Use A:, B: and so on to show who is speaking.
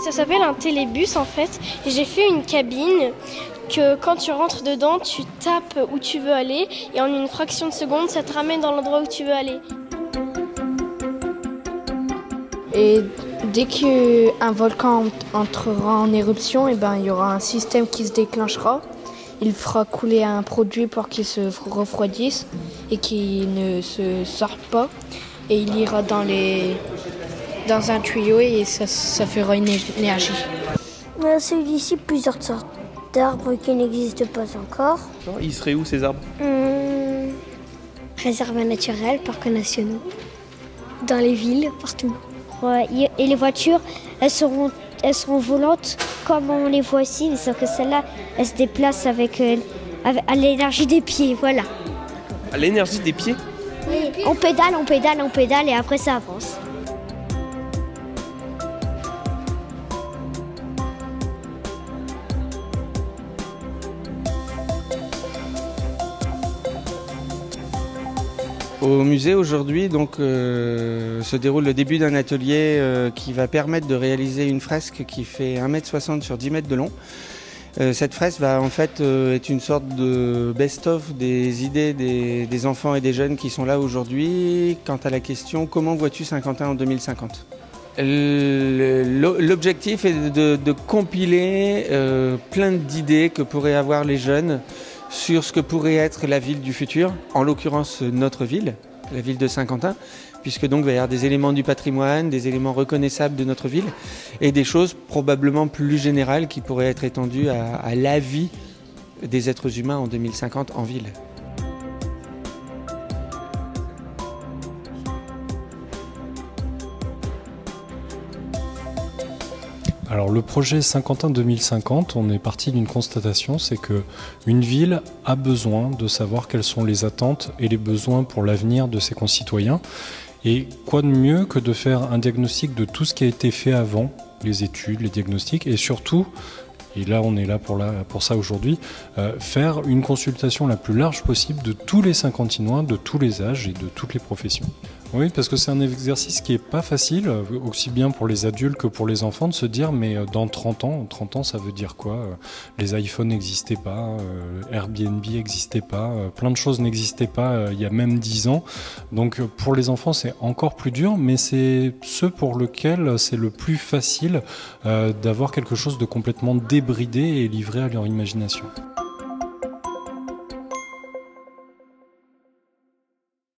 A: Ça s'appelle un télébus en fait. Et j'ai fait une cabine que quand tu rentres dedans, tu tapes où tu veux aller et en une fraction de seconde, ça te ramène dans l'endroit où tu veux aller.
B: Et dès qu'un volcan entrera en éruption, il y aura un système qui se déclenchera. Il fera couler un produit pour qu'il se refroidisse et qu'il ne se sorte pas. Et il ira dans un tuyau et ça fera une énergie.
C: Celui-ci, plusieurs sortes d'arbres qui n'existent pas encore.
D: Ils seraient où ces arbres?
C: Réserves naturelles, parcs nationaux, dans les villes, partout. Ouais, et les voitures, elles seront volantes comme on les voit ici, sauf que celles-là, elles se déplacent à l'énergie des pieds, voilà.
D: À l'énergie des pieds?
C: Oui, on pédale et après ça avance.
E: Au musée aujourd'hui se déroule le début d'un atelier qui va permettre de réaliser une fresque qui fait 1,60 m sur 10 mètres de long. Cette fresque va en fait être une sorte de best-of des idées des enfants et des jeunes qui sont là aujourd'hui quant à la question « Comment vois-tu Saint-Quentin en 2050 ?» L'objectif est de compiler plein d'idées que pourraient avoir les jeunes sur ce que pourrait être la ville du futur, en l'occurrence notre ville, la ville de Saint-Quentin, puisque donc il va y avoir des éléments du patrimoine, des éléments reconnaissables de notre ville, et des choses probablement plus générales qui pourraient être étendues à la vie des êtres humains en 2050 en ville.
F: Alors le projet Saint-Quentin 2050, on est parti d'une constatation, c'est qu'une ville a besoin de savoir quelles sont les attentes et les besoins pour l'avenir de ses concitoyens. Et quoi de mieux que de faire un diagnostic de tout ce qui a été fait avant, les études, les diagnostics, et surtout, et là on est là pour ça aujourd'hui, faire une consultation la plus large possible de tous les Saint-Quentinois, de tous les âges et de toutes les professions. Oui, parce que c'est un exercice qui n'est pas facile, aussi bien pour les adultes que pour les enfants, de se dire mais dans 30 ans ça veut dire quoi? Les iPhones n'existaient pas, Airbnb n'existait pas, plein de choses n'existaient pas il y a même 10 ans. Donc pour les enfants c'est encore plus dur, mais c'est ceux pour lesquels c'est le plus facile d'avoir quelque chose de complètement débridé et livré à leur imagination.